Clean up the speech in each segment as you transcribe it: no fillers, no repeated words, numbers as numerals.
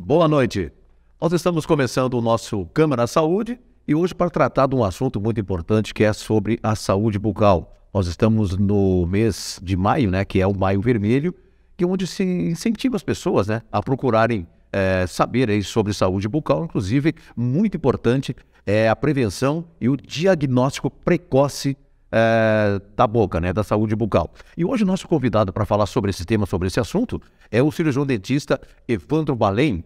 Boa noite. Nós estamos começando o nosso Câmara da Saúde e hoje para tratar de um assunto muito importante que é sobre a saúde bucal. Nós estamos no mês de maio, né, que é o Maio Vermelho, que é onde se incentiva as pessoas, né, a procurarem saber aí sobre saúde bucal. Inclusive, muito importante é a prevenção e o diagnóstico precoce da boca, né, da saúde bucal. E hoje o nosso convidado para falar sobre esse tema, sobre esse assunto, é o cirurgião dentista Evandro Balém,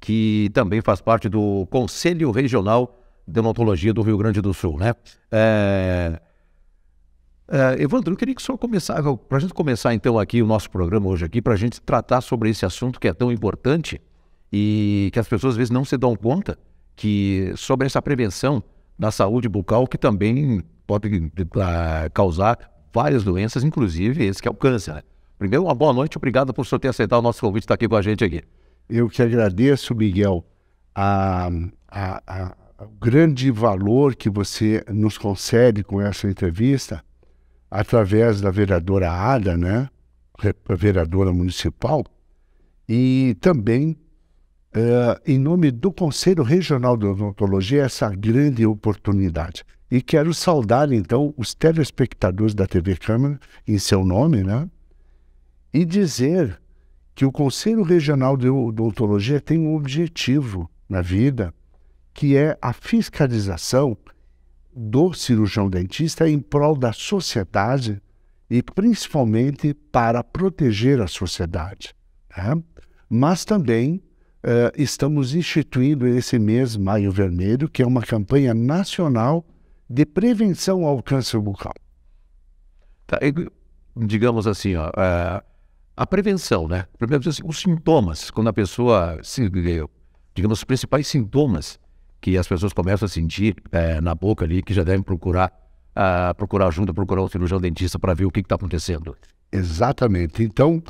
que também faz parte do Conselho Regional de Odontologia do Rio Grande do Sul, né? Evandro, eu queria que o senhor começasse, para a gente começar então aqui o nosso programa hoje aqui, para a gente tratar sobre esse assunto que é tão importante e que as pessoas às vezes não se dão conta, que sobre essa prevenção da saúde bucal, que também pode causar várias doenças, inclusive esse que é o câncer, né? Primeiro, uma boa noite, obrigado por o senhor ter aceitado o nosso convite, estar aqui com a gente aqui. Eu que agradeço, Miguel, o grande valor que você nos concede com essa entrevista, através da vereadora Ada, né, a vereadora municipal, e também em nome do Conselho Regional de Odontologia, essa grande oportunidade. E quero saudar, então, os telespectadores da TV Câmara, em seu nome, né, e dizer que o Conselho Regional de Odontologia tem um objetivo na vida, que é a fiscalização do cirurgião dentista em prol da sociedade e principalmente para proteger a sociedade, né? Mas também estamos instituindo esse mês Maio Vermelho, que é uma campanha nacional de prevenção ao câncer bucal. Tá, digamos assim, ó, a prevenção, né? Primeiro, os sintomas, quando a pessoa, digamos, os principais sintomas que as pessoas começam a sentir na boca ali, que já devem procurar ajuda, procurar um cirurgião dentista para ver o que está acontecendo. Exatamente. Então,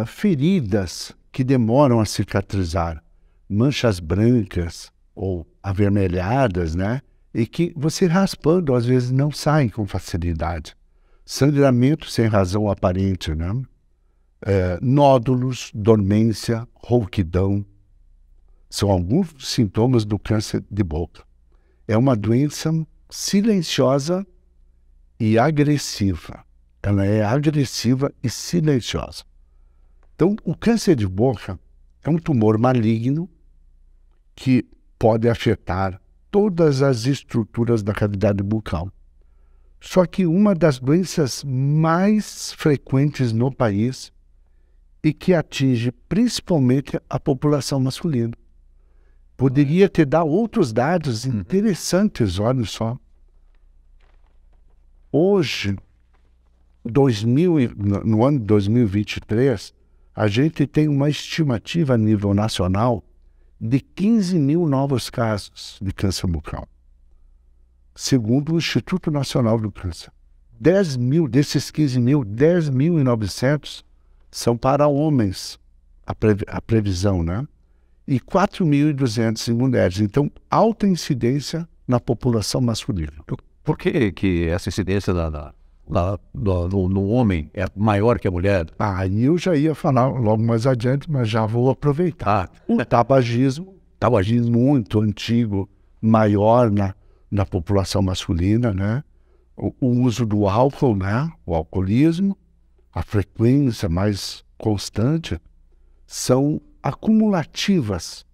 feridas que demoram a cicatrizar, manchas brancas ou avermelhadas, né? E que você raspando, às vezes, não saem com facilidade. Sangramento sem razão aparente, né? Nódulos, dormência, rouquidão, são alguns sintomas do câncer de boca. É uma doença silenciosa e agressiva. Ela é agressiva e silenciosa. Então, o câncer de boca é um tumor maligno que pode afetar todas as estruturas da cavidade bucal. Só que uma das doenças mais frequentes no país e que atinge principalmente a população masculina. Poderia te dar outros dados interessantes, olha só. Hoje, no ano de 2023, a gente tem uma estimativa a nível nacional de 15 mil novos casos de câncer bucal. Segundo o Instituto Nacional do Câncer. 10 mil, desses 15 mil, 10.900 são para homens, a previsão, né? E 4.200 em mulheres. Então, alta incidência na população masculina. Por que essa incidência no homem é maior que a mulher? Aí eu já ia falar logo mais adiante, mas já vou aproveitar. O tabagismo muito antigo, maior na população masculina, né? O uso do álcool, né? O alcoolismo, a frequência mais constante, são acumulativas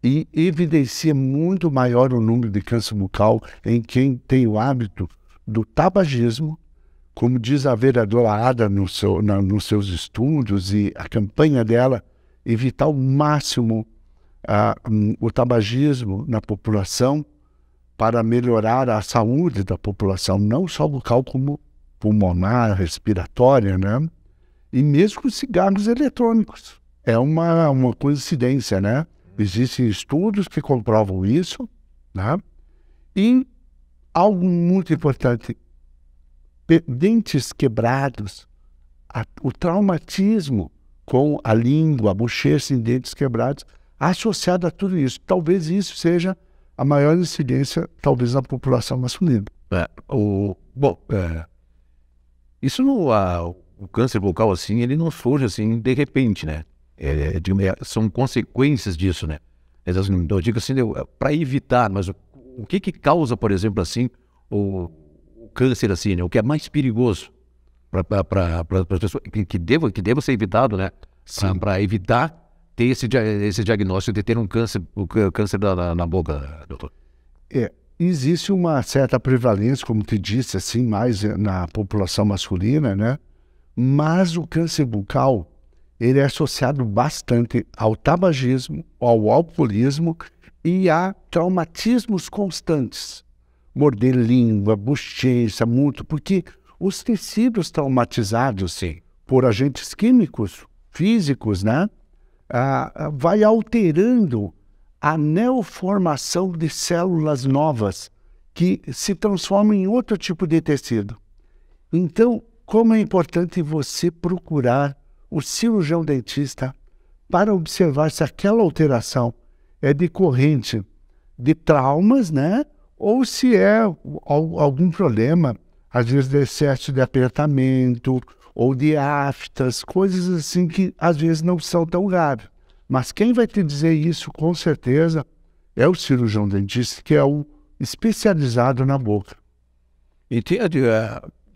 e evidencia muito maior o número de câncer bucal em quem tem o hábito do tabagismo, como diz a vereadora Ada nos seus estudos e a campanha dela, evitar ao máximo o tabagismo na população para melhorar a saúde da população, não só bucal como pulmonar, respiratória, né? E mesmo os cigarros eletrônicos. É uma coincidência, né? Existem estudos que comprovam isso, né? E algo muito importante, dentes quebrados, o traumatismo com a língua, a bochecha em dentes quebrados, associado a tudo isso. Talvez isso seja a maior incidência, talvez, na população masculina. Isso o câncer bucal, assim, ele não surge assim de repente, né? São consequências disso, né? Eu digo assim, para evitar, mas o que causa, por exemplo, assim, o câncer, assim, né? O que é mais perigoso para as pessoas, que deva ser evitado, né? Para evitar ter esse diagnóstico de ter um câncer, o câncer na boca, doutor. Existe uma certa prevalência, como te disse, assim, mais na população masculina, né? Mas o câncer bucal, ele é associado bastante ao tabagismo, ao alcoolismo e a traumatismos constantes. Morder língua, bochecha, muito, porque os tecidos traumatizados, sim, por agentes químicos, físicos, né? Vai alterando a neoformação de células novas que se transformam em outro tipo de tecido. Então, como é importante você procurar o cirurgião dentista para observar se aquela alteração é decorrente de traumas, né? Ou se é algum problema, às vezes de excesso de apertamento ou de aftas, coisas assim que às vezes não são tão graves. Mas quem vai te dizer isso, com certeza, é o cirurgião dentista, que é o especializado na boca. E tem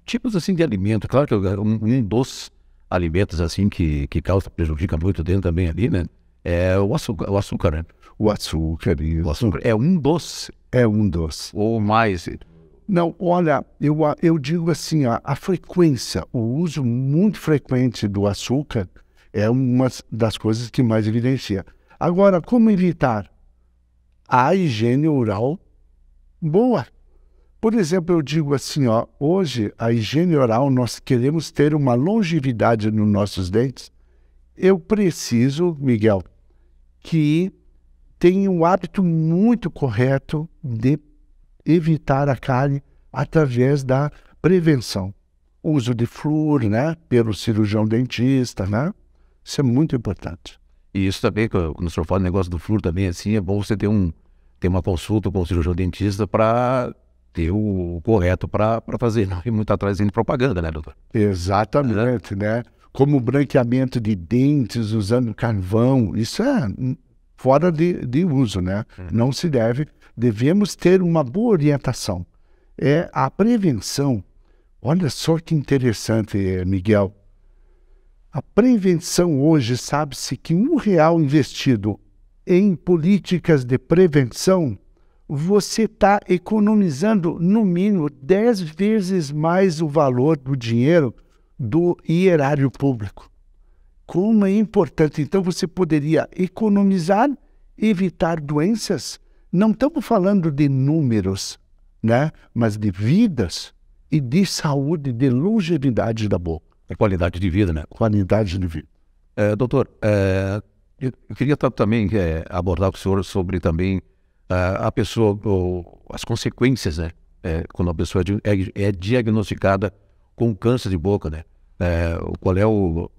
tipos assim de alimento, claro que um dos alimentos assim que prejudica muito dentro também ali, né? É o açúcar, né? O açúcar, isso. O açúcar é um doce. É um doce. Ou mais. Não, olha, eu digo assim, a frequência, o uso muito frequente do açúcar é uma das coisas que mais evidencia. Agora, como evitar? A higiene oral boa. Por exemplo, eu digo assim, hoje a higiene oral, nós queremos ter uma longevidade nos nossos dentes. Eu preciso, Miguel, que tenha um hábito muito correto de evitar a cárie através da prevenção. O uso de flúor, né, pelo cirurgião dentista, né? Isso é muito importante. E isso também, quando o senhor fala do negócio do flúor também, assim, é bom você ter uma consulta com o cirurgião dentista para ter o correto para fazer. Não ir muito atrás de propaganda, né, doutor? Exatamente, né? Como branqueamento de dentes usando carvão, isso é fora de uso, né? Não se deve. Devemos ter uma boa orientação. A prevenção, olha só que interessante, Miguel. A prevenção hoje, sabe-se que R$1 investido em políticas de prevenção, você está economizando no mínimo 10 vezes mais o valor do dinheiro do erário público. Como é importante. Então você poderia economizar, evitar doenças. Não estamos falando de números, né? Mas de vidas e de saúde, de longevidade da boca. É qualidade de vida, né? Qualidade de vida. Doutor, eu queria também abordar com o senhor sobre também a pessoa, as consequências, né? Quando a pessoa é diagnosticada com câncer de boca, né? Qual é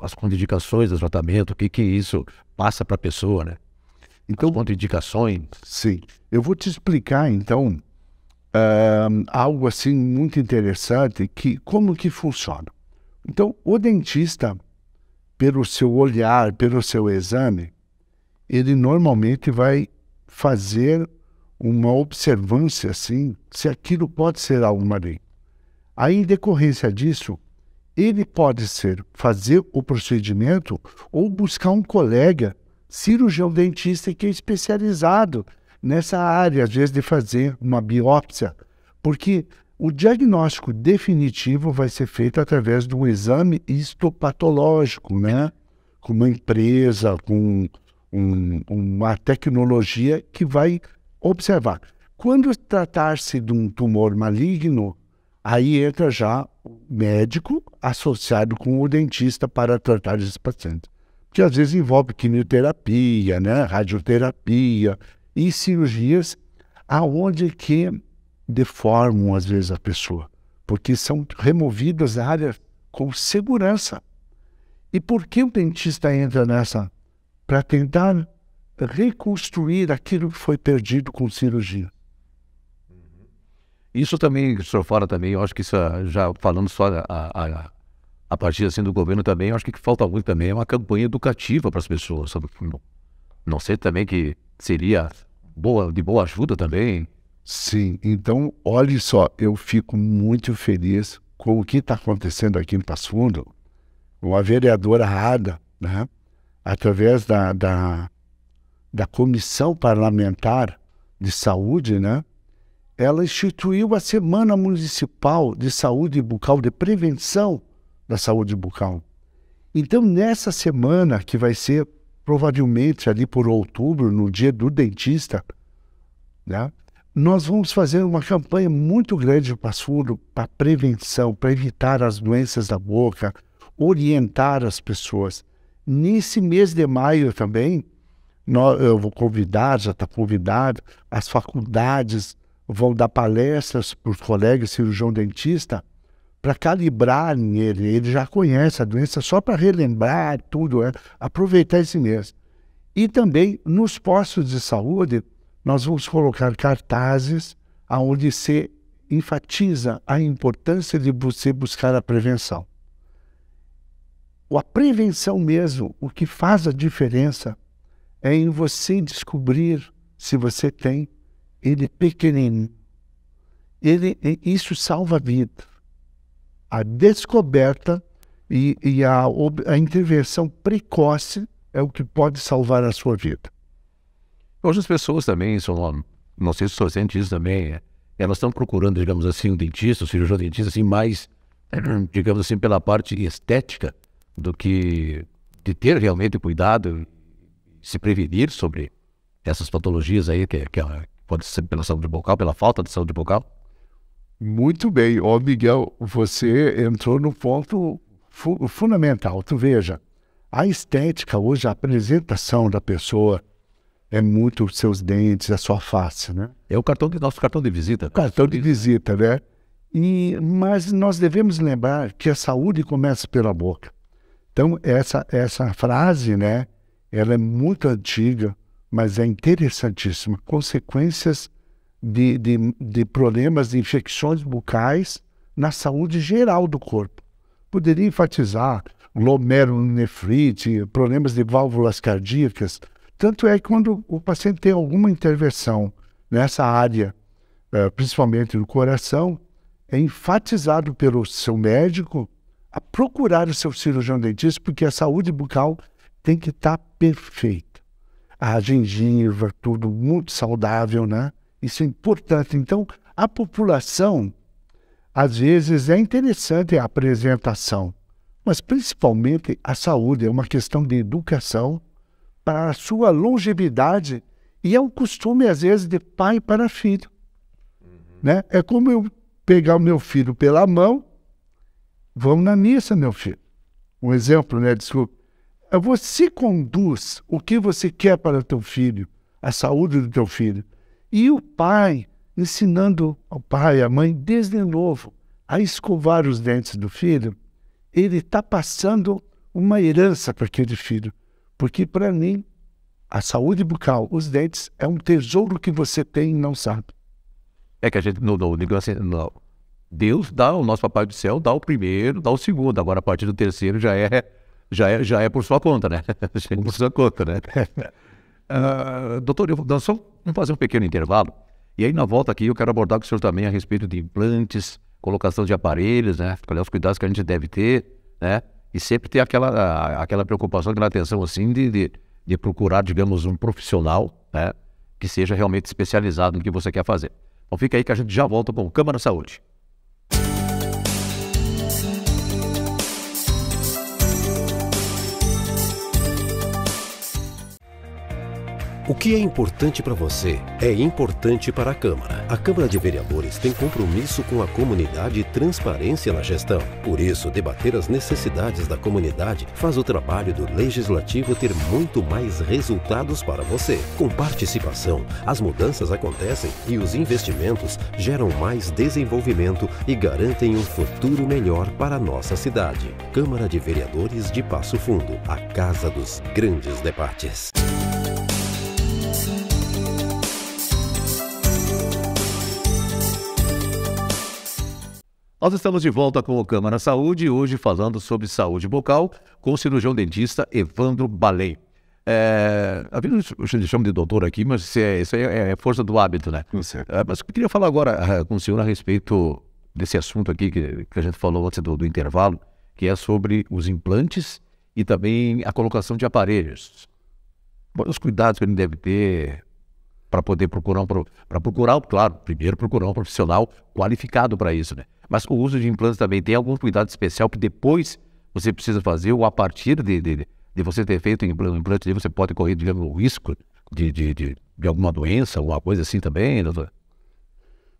as contraindicações do tratamento, o que isso passa para a pessoa, né? Então, as contraindicações. Sim. Eu vou te explicar, então, algo assim muito interessante, como que funciona. Então, o dentista, pelo seu olhar, pelo seu exame, ele normalmente vai fazer uma observância, assim, se aquilo pode ser alguma lei. Aí, em decorrência disso, ele pode fazer o procedimento ou buscar um colega cirurgião dentista que é especializado nessa área, às vezes de fazer uma biópsia, porque o diagnóstico definitivo vai ser feito através de um exame histopatológico, né? Com uma empresa, com uma tecnologia que vai observar. Quando tratar-se de um tumor maligno, aí entra já o médico associado com o dentista para tratar esses pacientes. Que às vezes envolve quimioterapia, né? Radioterapia e cirurgias aonde que deformam às vezes a pessoa, porque são removidas áreas com segurança. E por que o dentista entra nessa? Para tentar reconstruir aquilo que foi perdido com cirurgia. Isso também, o senhor fala também, eu acho que isso já falando só a partir assim do governo também, eu acho que falta muito também é uma campanha educativa para as pessoas, sabe? Não sei também que seria de boa ajuda também. Sim, então, olhe só, eu fico muito feliz com o que está acontecendo aqui em Passo Fundo. Uma vereadora Ada, né, através da Comissão Parlamentar de Saúde, né, ela instituiu a Semana Municipal de Saúde Bucal, de Prevenção da Saúde Bucal. Então, nessa semana, que vai ser provavelmente ali por outubro, no dia do dentista, né, nós vamos fazer uma campanha muito grande no Passo Fundo para prevenção, para evitar as doenças da boca, orientar as pessoas. Nesse mês de maio também, eu vou convidar, já está convidado, as faculdades vão dar palestras para os colegas cirurgião dentista para calibrarem ele. Ele já conhece a doença, só para relembrar tudo, aproveitar esse mês. E também nos postos de saúde, nós vamos colocar cartazes onde se enfatiza a importância de você buscar a prevenção. A prevenção mesmo, o que faz a diferença é em você descobrir se você tem ele pequenino. Isso salva a vida. A descoberta e a intervenção precoce é o que pode salvar a sua vida. Hoje as pessoas também são, não sei se são cientistas também, elas estão procurando, digamos assim, um dentista, um cirurgião dentista, assim, mais, digamos assim, pela parte estética, do que de ter realmente cuidado, se prevenir sobre essas patologias aí, que pode ser pela saúde bucal, pela falta de saúde bucal. Muito bem. Ó, Miguel, você entrou no ponto fundamental. Tu veja, a estética hoje, a apresentação da pessoa, é muito os seus dentes, a sua face, né? É o nosso cartão de visita. Cartão de visita, né? Mas nós devemos lembrar que a saúde começa pela boca. Então, essa frase, né? Ela é muito antiga, mas é interessantíssima. Consequências de problemas de infecções bucais na saúde geral do corpo. Poderia enfatizar glomerulonefrite, problemas de válvulas cardíacas. Tanto é que quando o paciente tem alguma intervenção nessa área, principalmente no coração, é enfatizado pelo seu médico a procurar o seu cirurgião dentista, porque a saúde bucal tem que estar perfeita. A gengiva, tudo muito saudável, né? Isso é importante. Então, a população, às vezes, é interessante a apresentação, mas principalmente a saúde é uma questão de educação para a sua longevidade, e é um costume, às vezes, de pai para filho. Né? É como eu pegar o meu filho pela mão, vamos na missa, meu filho. Um exemplo, né? Desculpa. Você conduz o que você quer para o teu filho, a saúde do teu filho. E o pai, ensinando ao pai, à mãe, desde novo, a escovar os dentes do filho, ele está passando uma herança para aquele filho. Porque, para mim, a saúde bucal, os dentes, é um tesouro que você tem e não sabe. É que a gente, Deus dá, o nosso Papai do Céu dá o primeiro, dá o segundo. Agora, a partir do terceiro, já é por sua conta, né? Já é por sua conta, né? Doutor, nós só vamos fazer um pequeno intervalo. E aí, na volta aqui, eu quero abordar com o senhor também a respeito de implantes, colocação de aparelhos, né? Quais são os cuidados que a gente deve ter, né? E sempre ter aquela preocupação, aquela atenção, assim, de procurar, digamos, um profissional, né? Que seja realmente especializado no que você quer fazer. Então fica aí que a gente já volta com o Câmara Saúde. O que é importante para você é importante para a Câmara. A Câmara de Vereadores tem compromisso com a comunidade e transparência na gestão. Por isso, debater as necessidades da comunidade faz o trabalho do Legislativo ter muito mais resultados para você. Com participação, as mudanças acontecem e os investimentos geram mais desenvolvimento e garantem um futuro melhor para a nossa cidade. Câmara de Vereadores de Passo Fundo, a casa dos grandes debates. Nós estamos de volta com o Câmara Saúde, hoje falando sobre saúde bucal com o cirurgião dentista Evandro Balém. A vida eu chamo de doutor aqui, mas isso aí é força do hábito, né? Mas eu queria falar agora com o senhor a respeito desse assunto aqui que a gente falou antes do intervalo, que é sobre os implantes e também a colocação de aparelhos. Os cuidados que ele deve ter para poder procurar claro, primeiro procurar um profissional qualificado para isso, né? Mas o uso de implantes também tem algum cuidado especial que depois você precisa fazer, ou a partir de você ter feito um implante, você pode correr, digamos, o risco de alguma doença, alguma coisa assim também, doutor?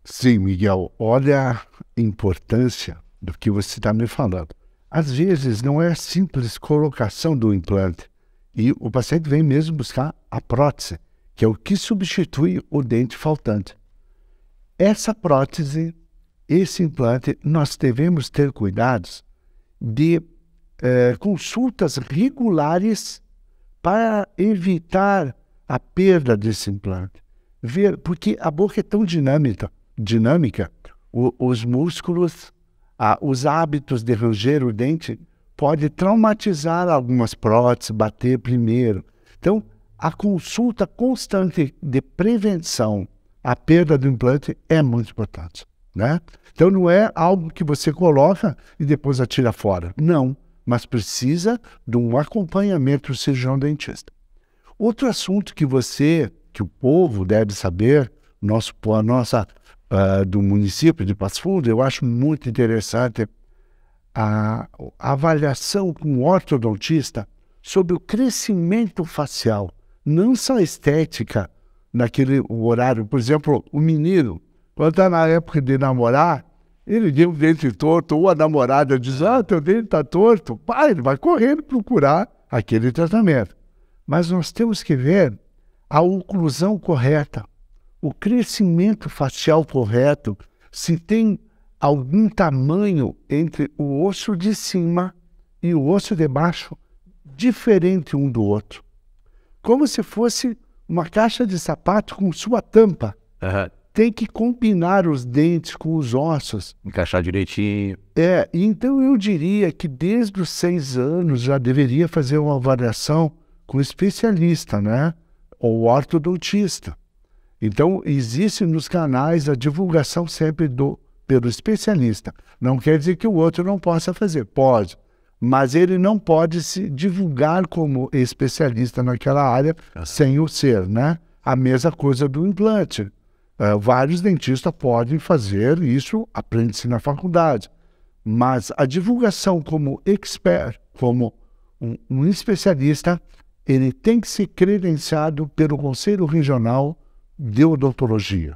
Sim, Miguel, olha a importância do que você está me falando. Às vezes não é a simples colocação do implante e o paciente vem mesmo buscar a prótese, que é o que substitui o dente faltante. Essa prótese, esse implante, nós devemos ter cuidados de consultas regulares para evitar a perda desse implante. Porque a boca é tão dinâmica, os músculos, os hábitos de ranger o dente pode traumatizar algumas próteses, bater primeiro. Então, a consulta constante de prevenção à perda do implante é muito importante, né? Então, não é algo que você coloca e depois atira fora. Não, mas precisa de um acompanhamento do cirurgião dentista. Outro assunto que o povo deve saber, do município de Passo Fundo, eu acho muito interessante a avaliação com o ortodontista sobre o crescimento facial, não só estética naquele horário. Por exemplo, o menino, quando está na época de namorar, ele tem um dente torto, ou a namorada diz, teu dente está torto, ele vai correndo procurar aquele tratamento. Mas nós temos que ver a oclusão correta, o crescimento facial correto, se tem algum tamanho entre o osso de cima e o osso de baixo diferente um do outro. Como se fosse uma caixa de sapato com sua tampa. Tem que combinar os dentes com os ossos. Encaixar direitinho. Então eu diria que desde os 6 anos já deveria fazer uma avaliação com o especialista, né? Ou ortodontista. Então, existe nos canais a divulgação sempre pelo especialista. Não quer dizer que o outro não possa fazer. Pode. Mas ele não pode se divulgar como especialista naquela área sem o ser, né? A mesma coisa do implante. Vários dentistas podem fazer isso, aprende-se na faculdade. Mas a divulgação como expert, como um especialista, ele tem que ser credenciado pelo Conselho Regional de Odontologia.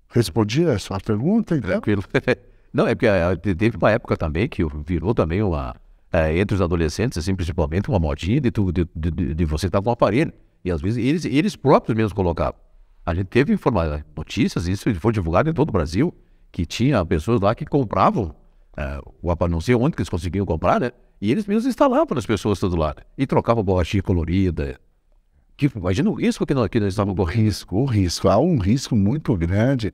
Respondi a sua pergunta, então? Tranquilo. Não, é porque teve uma época também que virou também entre os adolescentes, assim, principalmente, uma modinha de você estar com um aparelho. E às vezes eles próprios mesmos colocavam. A gente teve notícias, isso foi divulgado em todo o Brasil, que tinha pessoas lá que compravam, não sei onde que eles conseguiam comprar, né? E eles mesmos instalavam para as pessoas todo lado. E trocavam borrachinha colorida. Imagina o risco que nós estávamos correndo. O risco. Há um risco muito grande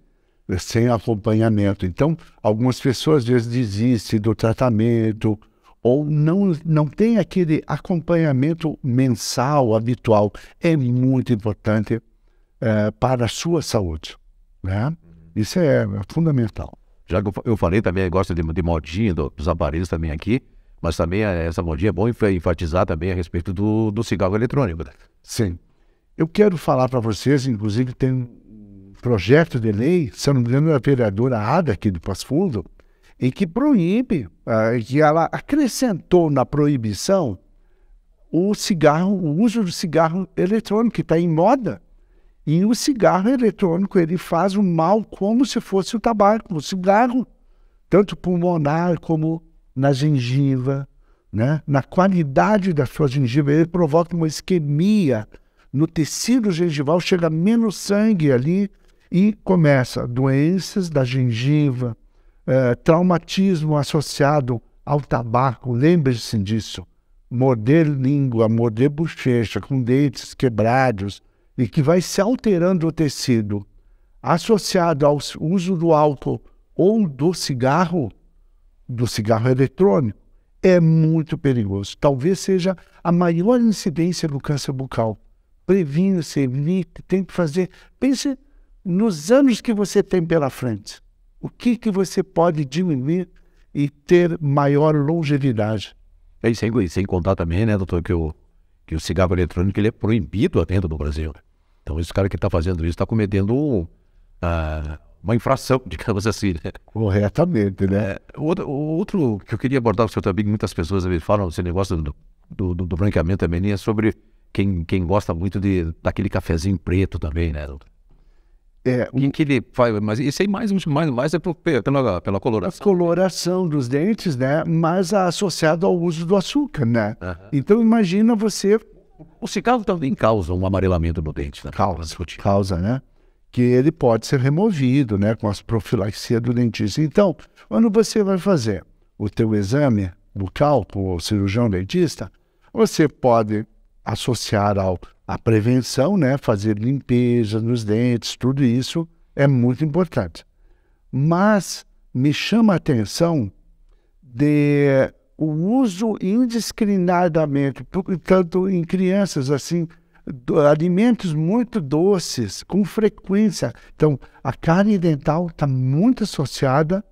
sem acompanhamento. Então, algumas pessoas às vezes desistem do tratamento ou não tem aquele acompanhamento mensal, habitual. É muito importante para a sua saúde, né? Isso é fundamental. Já que eu falei também, gosto de modinha dos aparelhos também aqui, mas também essa modinha é bom enfatizar também a respeito do cigarro eletrônico, né? Sim. Eu quero falar para vocês, inclusive tem um projeto de lei, se eu não me engano, a vereadora Ada aqui de Passo Fundo, em que proíbe, que ela acrescentou na proibição o uso do cigarro eletrônico, que está em moda. E o cigarro eletrônico, ele faz o mal como se fosse o tabaco, o cigarro, tanto pulmonar como na gengiva, né? Na qualidade da sua gengiva, ele provoca uma isquemia no tecido gengival, chega menos sangue ali e começa doenças da gengiva, traumatismo associado ao tabaco, lembre-se disso, morder língua, morder bochecha com dentes quebrados e que vai se alterando o tecido, associado ao uso do álcool ou do cigarro eletrônico, é muito perigoso. Talvez seja a maior incidência do câncer bucal. Previna-se, evite, tem que fazer. Pense nos anos que você tem pela frente. O que você pode diminuir e ter maior longevidade. E sem contar também, né, doutor, que o cigarro eletrônico ele é proibido dentro do Brasil. Então esse cara que está fazendo isso está cometendo uma infração, digamos assim, né? Corretamente, né? Outro que eu queria abordar com o senhor também, que muitas pessoas falam esse negócio do branqueamento também, é sobre quem gosta muito daquele cafezinho preto também, né, doutor? Que ele faz, mas isso aí mais é pela coloração. A coloração dos dentes, né? Mas associado ao uso do açúcar, né? Então imagina você... O cigarro também causa um amarelamento no dente, né? Causa, né? Que ele pode ser removido, né? Com as profilaxias do dentista. Então, quando você vai fazer o teu exame bucal com o cirurgião dentista, você pode associar à prevenção, né? Fazer limpeza nos dentes, tudo isso é muito importante. Mas me chama a atenção o uso indiscriminadamente, tanto em crianças assim, alimentos muito doces, com frequência. Então, a cárie dental está muito associada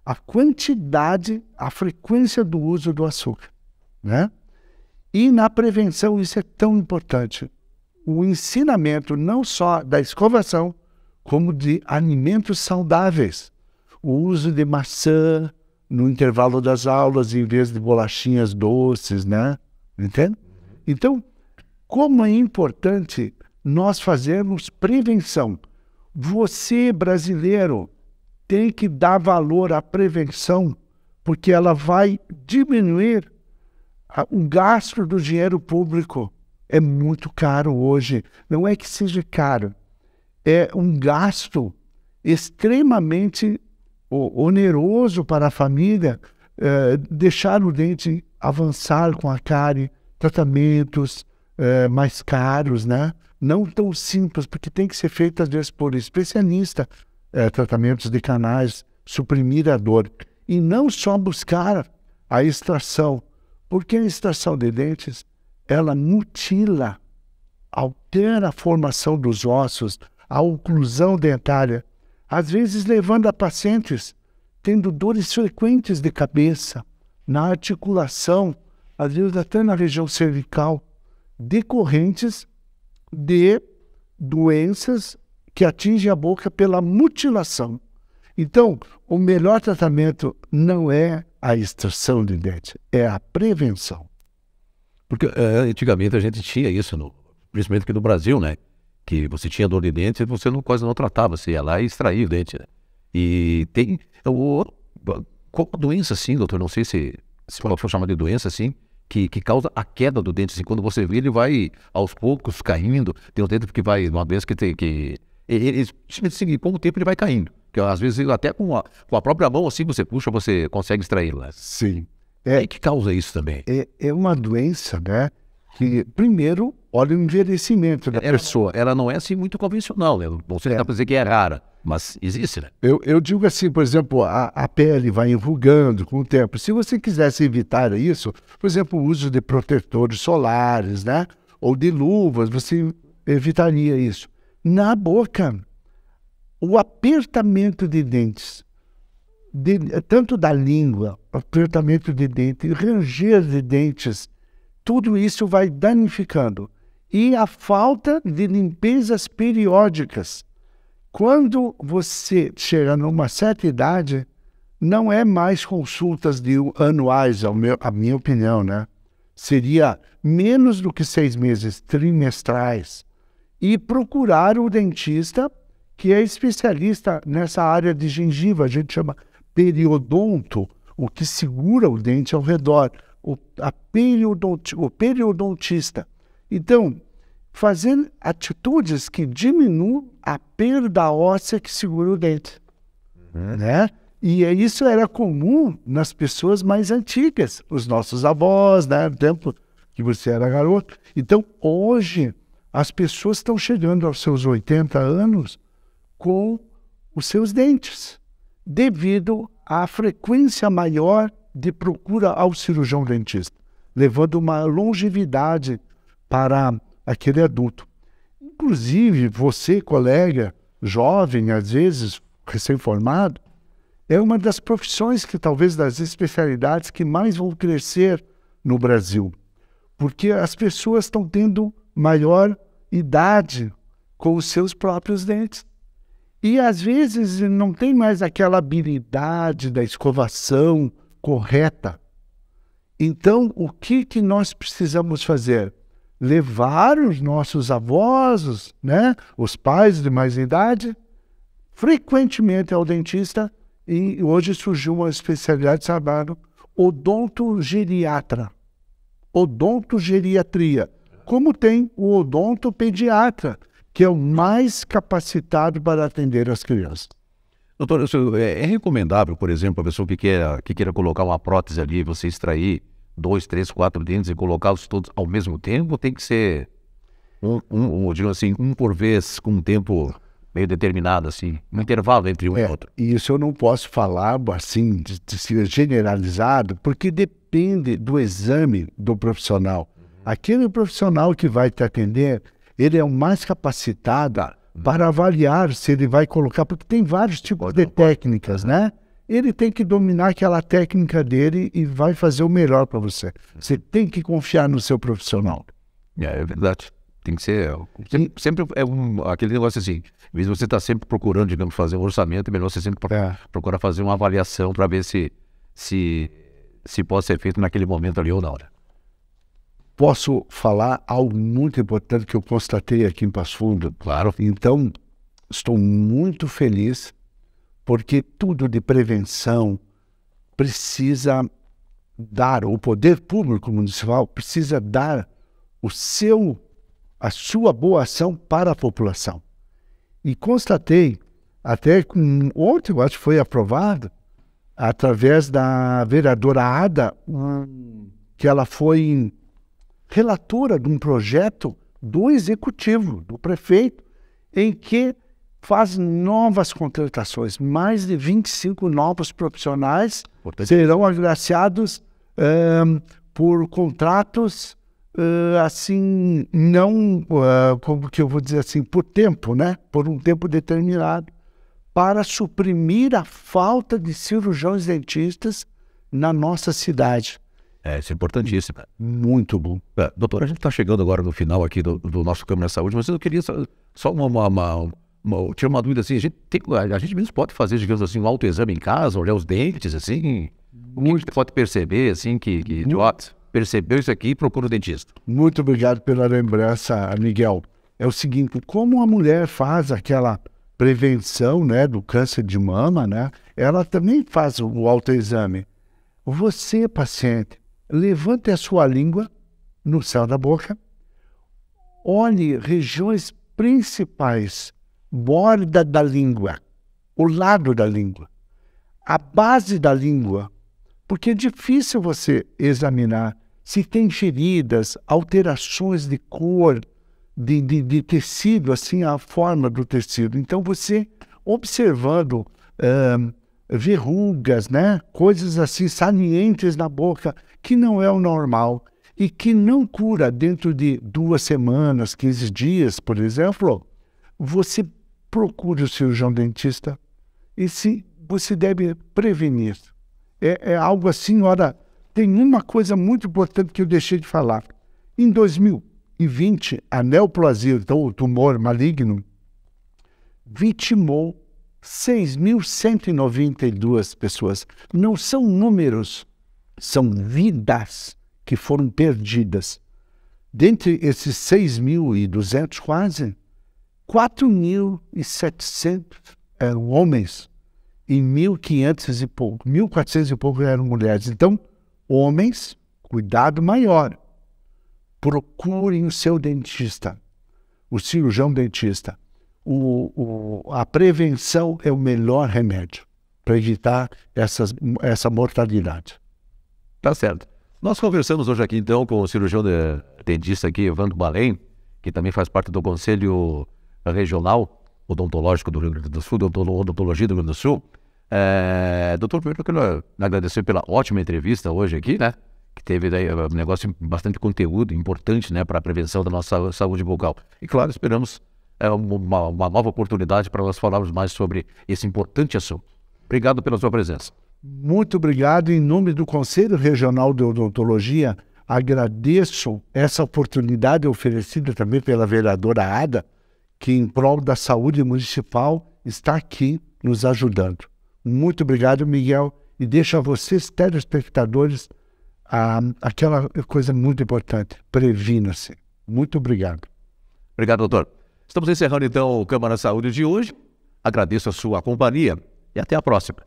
à quantidade, à frequência do uso do açúcar, né? E na prevenção isso é tão importante. O ensinamento não só da escovação, como de alimentos saudáveis. O uso de maçã no intervalo das aulas, em vez de bolachinhas doces, né? Entende? Então, como é importante nós fazermos prevenção. Você, brasileiro, tem que dar valor à prevenção, porque ela vai diminuir o gasto do dinheiro público. É muito caro hoje. Não é que seja caro. É um gasto extremamente oneroso para a família deixar o dente avançar com a cárie, tratamentos mais caros, né? Não tão simples, porque tem que ser feito às vezes por especialista, tratamentos de canais, suprimir a dor. E não só buscar a extração, porque a extração de dentes, ela mutila, altera a formação dos ossos, a oclusão dentária, às vezes levando a pacientes tendo dores frequentes de cabeça, na articulação, às vezes até na região cervical, decorrentes de doenças que atingem a boca pela mutilação. Então, o melhor tratamento não é a extração de dente, é a prevenção. Porque antigamente a gente tinha isso, principalmente aqui no Brasil, né? Que você tinha dor de dente e você quase não tratava, você ia lá e extraía o dente, né? E tem qual doença assim, doutor, não sei se pode chamar de doença assim, que causa a queda do dente, assim, quando você vê ele vai aos poucos caindo, tem um dente que vai, uma vez com o tempo ele vai caindo, que às vezes até com a própria mão assim você puxa, você consegue extrair lá. Sim. E que causa isso também? É uma doença, né? Que, primeiro, olha o envelhecimento da pessoa. Ela não é assim muito convencional, né? Você dá para dizer que é rara, mas existe, né? Eu digo assim, por exemplo, a pele vai enrugando com o tempo. Se você quisesse evitar isso, por exemplo, o uso de protetores solares, né? Ou de luvas, você evitaria isso. Na boca, o apertamento de dentes, tanto da língua, apertamento de dente, ranger de dentes, tudo isso vai danificando. E a falta de limpezas periódicas. Quando você chega numa certa idade, não é mais consultas anuais, a minha opinião, né? Seria menos do que 6 meses, trimestrais. E procurar o dentista, que é especialista nessa área de gengiva, a gente chama periodonto, o que segura o dente ao redor. O periodontista. Então, fazer atitudes que diminuam a perda óssea que segura o dente. Né? E isso era comum nas pessoas mais antigas, os nossos avós, né? No tempo que você era garoto. Então, hoje, as pessoas estão chegando aos seus 80 anos com os seus dentes. devido à frequência maior de procura ao cirurgião dentista, levando uma longevidade para aquele adulto. Inclusive, você, colega, jovem, às vezes recém-formado, é uma das profissões que talvez das especialidades que mais vão crescer no Brasil, porque as pessoas estão tendo maior idade com os seus próprios dentes. E às vezes não tem mais aquela habilidade da escovação correta. Então, o que nós precisamos fazer? Levar os nossos avós, né, os pais de mais idade, frequentemente ao dentista, e hoje surgiu uma especialidade chamada odontogeriatra, odontogeriatria, como tem o odontopediatra, que é o mais capacitado para atender as crianças. Doutor, é recomendável, por exemplo, a pessoa que queira colocar uma prótese ali, você extrair 2, 3, 4 dentes e colocá-los todos ao mesmo tempo? Tem que ser digamos assim, um por vez, com um tempo meio determinado, assim, um intervalo entre um e outro? Isso eu não posso falar assim, de ser generalizado, porque depende do exame do profissional. Aquele profissional que vai te atender, ele é o mais capacitado para avaliar se ele vai colocar, porque tem vários tipos de técnicas, né? Ele tem que dominar aquela técnica dele e vai fazer o melhor para você. Você tem que confiar no seu profissional. É verdade. Tem que ser... Sempre é aquele negócio assim, em vez de você estar sempre procurando, digamos, fazer um orçamento, é melhor você sempre procurar fazer uma avaliação para ver se pode ser feito naquele momento ali ou na hora. Posso falar algo muito importante que eu constatei aqui em Passo Fundo? Claro. Então, estou muito feliz, porque tudo de prevenção precisa dar, o poder público municipal precisa dar a sua boa ação para a população. E constatei, até ontem eu acho que foi aprovado, através da vereadora Ada, que ela foi relatora de um projeto do executivo, do prefeito, em que faz novas contratações. Mais de 25 novos profissionais serão agraciados por contratos, assim, não, como que eu vou dizer assim, por tempo, né? Por um tempo determinado, para suprimir a falta de cirurgiões dentistas na nossa cidade. Isso é importantíssimo. Muito bom. Doutor, a gente está chegando agora no final aqui do nosso Câmara Saúde, mas eu queria só tirar uma dúvida assim, a gente mesmo pode fazer, digamos assim, um autoexame em casa, olhar os dentes, assim, o que a gente pode perceber, assim, que percebeu isso aqui e procura o dentista. Muito obrigado pela lembrança, Miguel. É o seguinte, como a mulher faz aquela prevenção, né, do câncer de mama, né, ela também faz o autoexame. Você, paciente, levante a sua língua no céu da boca, olhe regiões principais, borda da língua, o lado da língua, a base da língua, porque é difícil você examinar se tem feridas, alterações de cor, de tecido, assim, a forma do tecido. Então, você observando verrugas, né? Coisas assim salientes na boca, que não é o normal e que não cura dentro de 2 semanas, 15 dias, por exemplo, você procure o cirurgião dentista e você deve prevenir. É algo assim, olha, tem uma coisa muito importante que eu deixei de falar. Em 2020, a neoplasia, então o tumor maligno, vitimou 6.192 pessoas. Não são números, são vidas que foram perdidas. Dentre esses 6.200 quase, 4.700 eram homens e 1.500 e pouco, 1.400 e pouco eram mulheres. Então, homens, cuidado maior. Procurem o seu dentista, o cirurgião dentista. A prevenção é o melhor remédio para evitar essa mortalidade. Tá certo. Nós conversamos hoje aqui, então, com o cirurgião dentista aqui, Evandro Balém, que também faz parte do Conselho Regional Odontológico do Rio Grande do Sul, Odontologia do Rio Grande do Sul. Doutor, primeiro eu quero agradecer pela ótima entrevista hoje aqui, né? Que teve daí um negócio, bastante conteúdo importante, né, para a prevenção da nossa saúde bucal. E claro, esperamos uma nova oportunidade para nós falarmos mais sobre esse importante assunto. Obrigado pela sua presença. Muito obrigado. Em nome do Conselho Regional de Odontologia, agradeço essa oportunidade oferecida também pela vereadora Ada, que em prol da saúde municipal está aqui nos ajudando. Muito obrigado, Miguel, e deixo a vocês, telespectadores, aquela coisa muito importante: previna-se. Muito obrigado. Obrigado, doutor. Estamos encerrando então o Câmara Saúde de hoje. Agradeço a sua companhia e até a próxima.